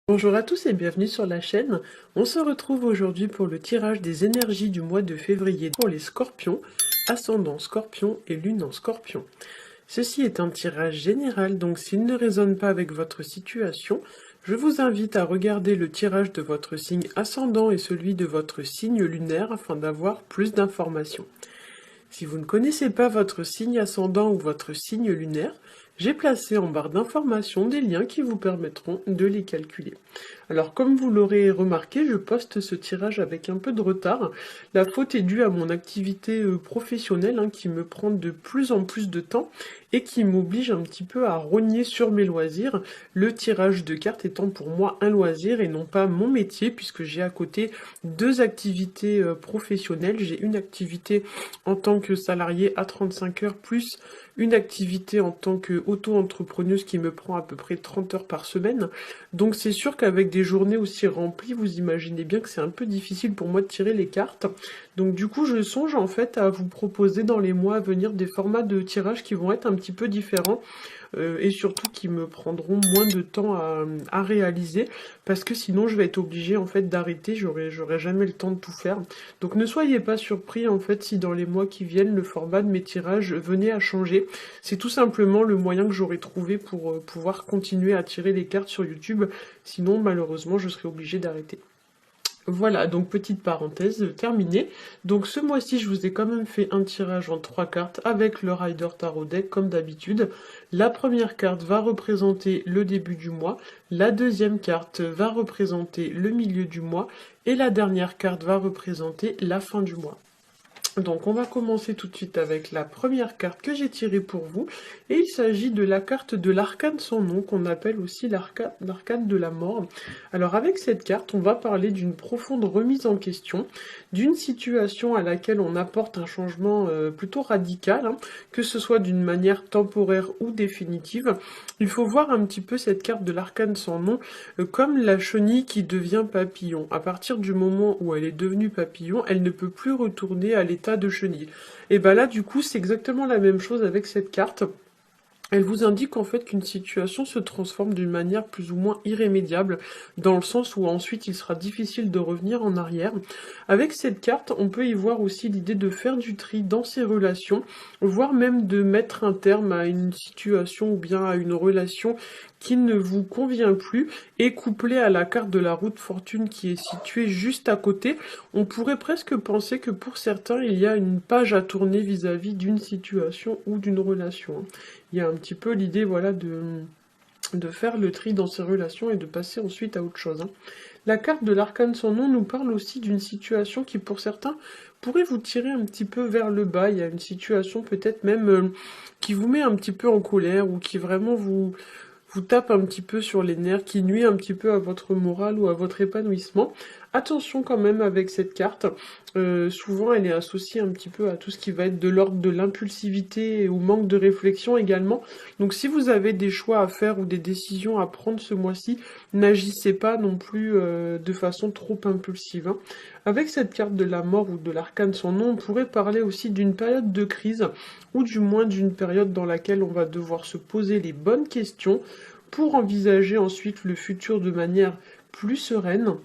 Bonjour à tous et bienvenue sur la chaîne. On se retrouve aujourd'hui pour le tirage des énergies du mois de février pour les scorpions, ascendant scorpion et lune en scorpion. Ceci est un tirage général, donc s'il ne résonne pas avec votre situation, je vous invite à regarder le tirage de votre signe ascendant et celui de votre signe lunaire afin d'avoir plus d'informations. Si vous ne connaissez pas votre signe ascendant ou votre signe lunaire, j'ai placé en barre d'informations des liens qui vous permettront de les calculer. Alors comme vous l'aurez remarqué, je poste ce tirage avec un peu de retard. La faute est due à mon activité professionnelle qui me prend de plus en plus de temps et qui m'oblige un petit peu à rogner sur mes loisirs, le tirage de cartes étant pour moi un loisir et non pas mon métier puisque j'ai à côté deux activités professionnelles. J'ai une activité en tant que salariée à 35 heures plus une activité en tant qu'auto-entrepreneuse qui me prend à peu près 30 heures par semaine. Donc c'est sûr qu'avec des journées aussi remplies, vous imaginez bien que c'est un peu difficile pour moi de tirer les cartes. Donc du coup, je songe en fait à vous proposer dans les mois à venir des formats de tirage qui vont être un petit peu différents et surtout qui me prendront moins de temps à réaliser parce que sinon je vais être obligée en fait d'arrêter, j'aurai jamais le temps de tout faire. Donc ne soyez pas surpris en fait si dans les mois qui viennent le format de mes tirages venait à changer. C'est tout simplement le moyen que j'aurais trouvé pour pouvoir continuer à tirer les cartes sur YouTube, sinon malheureusement je serais obligée d'arrêter. Voilà, donc petite parenthèse terminée. Donc ce mois-ci, je vous ai quand même fait un tirage en 3 cartes avec le Rider Tarot Deck comme d'habitude. La première carte va représenter le début du mois, la deuxième carte va représenter le milieu du mois et la dernière carte va représenter la fin du mois. Donc on va commencer tout de suite avec la première carte que j'ai tirée pour vous, et il s'agit de la carte de l'arcane sans nom, qu'on appelle aussi l'arcane de la mort. Alors avec cette carte, on va parler d'une profonde remise en question, d'une situation à laquelle on apporte un changement plutôt radical, que ce soit d'une manière temporaire ou définitive. Il faut voir un petit peu cette carte de l'arcane sans nom comme la chenille qui devient papillon. À partir du moment où elle est devenue papillon, elle ne peut plus retourner à l'état de chenille. Et ben là, du coup, c'est exactement la même chose avec cette carte. Elle vous indique en fait qu'une situation se transforme d'une manière plus ou moins irrémédiable, dans le sens où ensuite il sera difficile de revenir en arrière. Avec cette carte, on peut y voir aussi l'idée de faire du tri dans ses relations, voire même de mettre un terme à une situation ou bien à une relation qui ne vous convient plus, et couplé à la carte de la roue de fortune qui est située juste à côté, on pourrait presque penser que pour certains, il y a une page à tourner vis-à-vis d'une situation ou d'une relation. Il y a un petit peu l'idée, voilà, de faire le tri dans ses relations et de passer ensuite à autre chose. La carte de l'arcane sans nom nous parle aussi d'une situation qui, pour certains, pourrait vous tirer un petit peu vers le bas. Il y a une situation peut-être même qui vous met un petit peu en colère ou qui vraiment vous tape un petit peu sur les nerfs, qui nuit un petit peu à votre morale ou à votre épanouissement. Attention quand même avec cette carte, souvent elle est associée un petit peu à tout ce qui va être de l'ordre de l'impulsivité ou manque de réflexion également. Donc si vous avez des choix à faire ou des décisions à prendre ce mois-ci, n'agissez pas non plus de façon trop impulsive. Avec cette carte de la mort ou de l'arcane sans nom, on pourrait parler aussi d'une période de crise, ou du moins d'une période dans laquelle on va devoir se poser les bonnes questions pour envisager ensuite le futur de manière plus sereine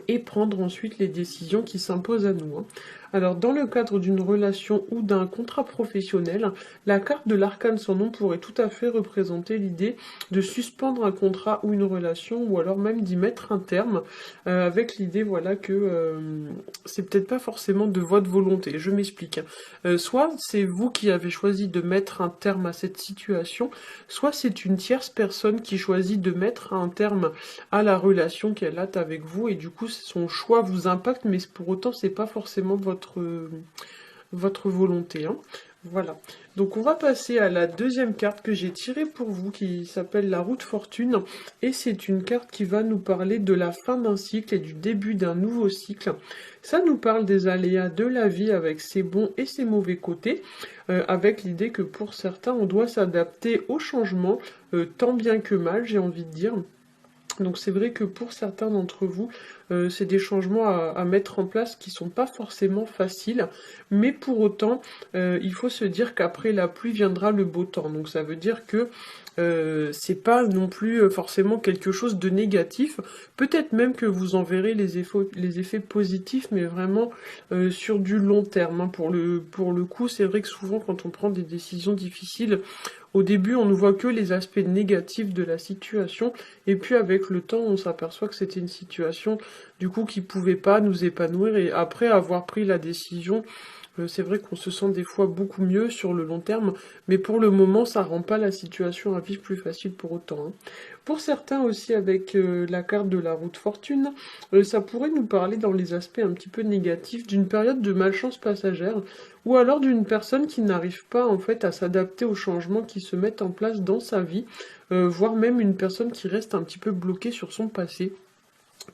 et prendre ensuite les décisions qui s'imposent à nous. Alors dans le cadre d'une relation ou d'un contrat professionnel, la carte de l'arcane sans nom pourrait tout à fait représenter l'idée de suspendre un contrat ou une relation, ou alors même d'y mettre un terme, avec l'idée voilà que c'est peut-être pas forcément de votre volonté. Je m'explique. Soit c'est vous qui avez choisi de mettre un terme à cette situation, soit c'est une tierce personne qui choisit de mettre un terme à la relation qu'elle a avec vous, et du coup son choix vous impacte, mais pour autant c'est pas forcément votre volonté. Voilà. Donc on va passer à la deuxième carte que j'ai tirée pour vous, qui s'appelle la roue de fortune, et c'est une carte qui va nous parler de la fin d'un cycle et du début d'un nouveau cycle. Ça nous parle des aléas de la vie avec ses bons et ses mauvais côtés, avec l'idée que pour certains on doit s'adapter au changement, tant bien que mal, j'ai envie de dire. Donc c'est vrai que pour certains d'entre vous, c'est des changements à mettre en place qui sont pas forcément faciles, mais pour autant, il faut se dire qu'après la pluie viendra le beau temps. Donc ça veut dire que c'est pas non plus forcément quelque chose de négatif. Peut-être même que vous en verrez les effets positifs, mais vraiment sur du long terme, hein. Pour le coup, c'est vrai que souvent quand on prend des décisions difficiles, au début, on ne voit que les aspects négatifs de la situation, et puis avec le temps, on s'aperçoit que c'était une situation, du coup, qui pouvait pas nous épanouir, et après avoir pris la décision, c'est vrai qu'on se sent des fois beaucoup mieux sur le long terme, mais pour le moment, ça rend pas la situation à vivre plus facile pour autant, hein. Pour certains aussi, avec la carte de la roue de fortune, ça pourrait nous parler dans les aspects un petit peu négatifs d'une période de malchance passagère, ou alors d'une personne qui n'arrive pas en fait à s'adapter aux changements qui se mettent en place dans sa vie, voire même une personne qui reste un petit peu bloquée sur son passé.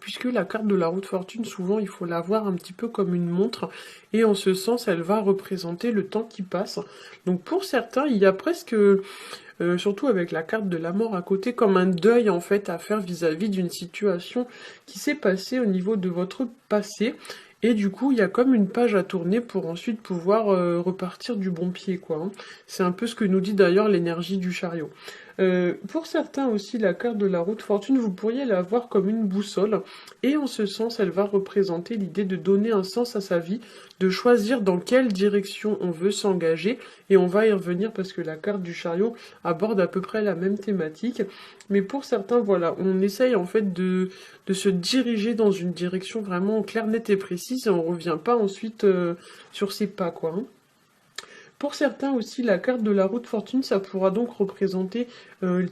Puisque la carte de la roue de fortune, souvent, il faut la voir un petit peu comme une montre, et en ce sens, elle va représenter le temps qui passe. Donc pour certains, il y a presque, surtout avec la carte de la mort à côté, comme un deuil en fait à faire vis-à-vis d'une situation qui s'est passée au niveau de votre passé. Et du coup, il y a comme une page à tourner pour ensuite pouvoir repartir du bon pied, quoi, hein. C'est un peu ce que nous dit d'ailleurs l'énergie du chariot. Pour certains aussi, la carte de la roue de fortune, vous pourriez la voir comme une boussole, et en ce sens, elle va représenter l'idée de donner un sens à sa vie, de choisir dans quelle direction on veut s'engager, et on va y revenir parce que la carte du chariot aborde à peu près la même thématique, mais pour certains, voilà, on essaye en fait de se diriger dans une direction vraiment claire, nette et précise, et on revient pas ensuite sur ses pas, quoi, hein. Pour certains aussi, la carte de la roue de fortune, ça pourra donc représenter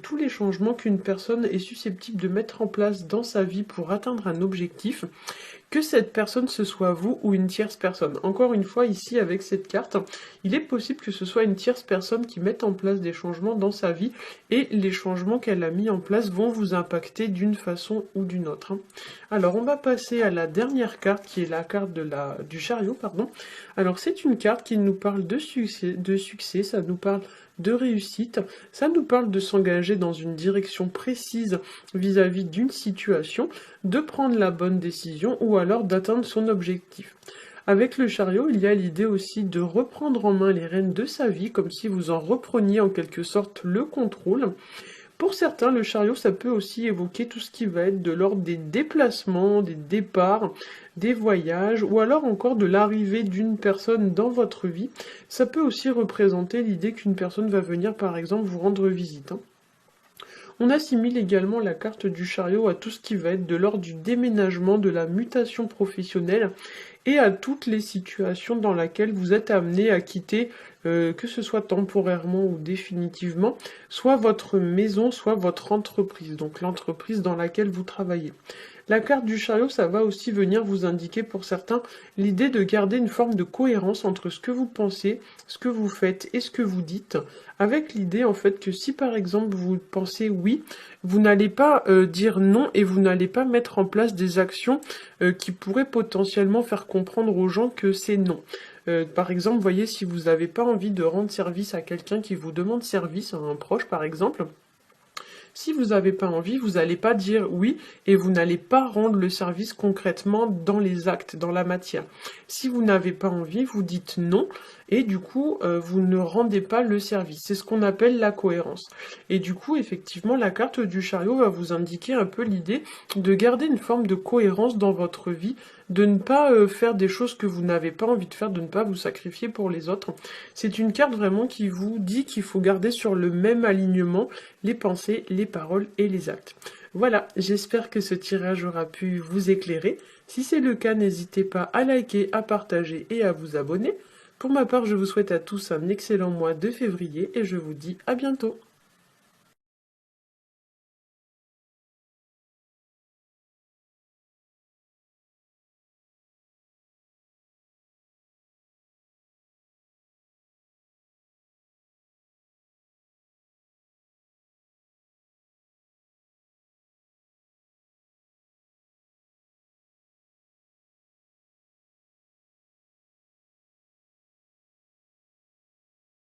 tous les changements qu'une personne est susceptible de mettre en place dans sa vie pour atteindre un objectif, que cette personne ce soit vous ou une tierce personne. Encore une fois, ici, avec cette carte, il est possible que ce soit une tierce personne qui mette en place des changements dans sa vie, et les changements qu'elle a mis en place vont vous impacter d'une façon ou d'une autre, hein. Alors, on va passer à la dernière carte, qui est la carte du chariot, pardon. Alors, c'est une carte qui nous parle de succès, ça nous parle de réussite, ça nous parle de s'engager dans une direction précise vis-à-vis d'une situation, de prendre la bonne décision ou alors d'atteindre son objectif. Avec le chariot, il y a l'idée aussi de reprendre en main les rênes de sa vie, comme si vous en repreniez en quelque sorte le contrôle. Pour certains, le chariot, ça peut aussi évoquer tout ce qui va être de l'ordre des déplacements, des départs, des voyages, ou alors encore de l'arrivée d'une personne dans votre vie. Ça peut aussi représenter l'idée qu'une personne va venir, par exemple, vous rendre visite, hein. On assimile également la carte du chariot à tout ce qui va être de l'ordre du déménagement, de la mutation professionnelle, et à toutes les situations dans lesquelles vous êtes amené à quitter, que ce soit temporairement ou définitivement, soit votre maison, soit votre entreprise, donc l'entreprise dans laquelle vous travaillez. La carte du chariot, ça va aussi venir vous indiquer pour certains l'idée de garder une forme de cohérence entre ce que vous pensez, ce que vous faites et ce que vous dites, avec l'idée en fait que si par exemple vous pensez oui, vous n'allez pas dire non, et vous n'allez pas mettre en place des actions qui pourraient potentiellement faire comprendre aux gens que c'est non. Par exemple, voyez, si vous n'avez pas envie de rendre service à quelqu'un qui vous demande service, à un proche par exemple, si vous n'avez pas envie, vous n'allez pas dire oui, et vous n'allez pas rendre le service concrètement dans les actes, dans la matière. Si vous n'avez pas envie, vous dites non, et du coup, vous ne rendez pas le service. C'est ce qu'on appelle la cohérence. Et du coup, effectivement, la carte du chariot va vous indiquer un peu l'idée de garder une forme de cohérence dans votre vie, de ne pas faire des choses que vous n'avez pas envie de faire, de ne pas vous sacrifier pour les autres. C'est une carte vraiment qui vous dit qu'il faut garder sur le même alignement les pensées, les paroles et les actes. Voilà, j'espère que ce tirage aura pu vous éclairer. Si c'est le cas, n'hésitez pas à liker, à partager et à vous abonner. Pour ma part, je vous souhaite à tous un excellent mois de février et je vous dis à bientôt.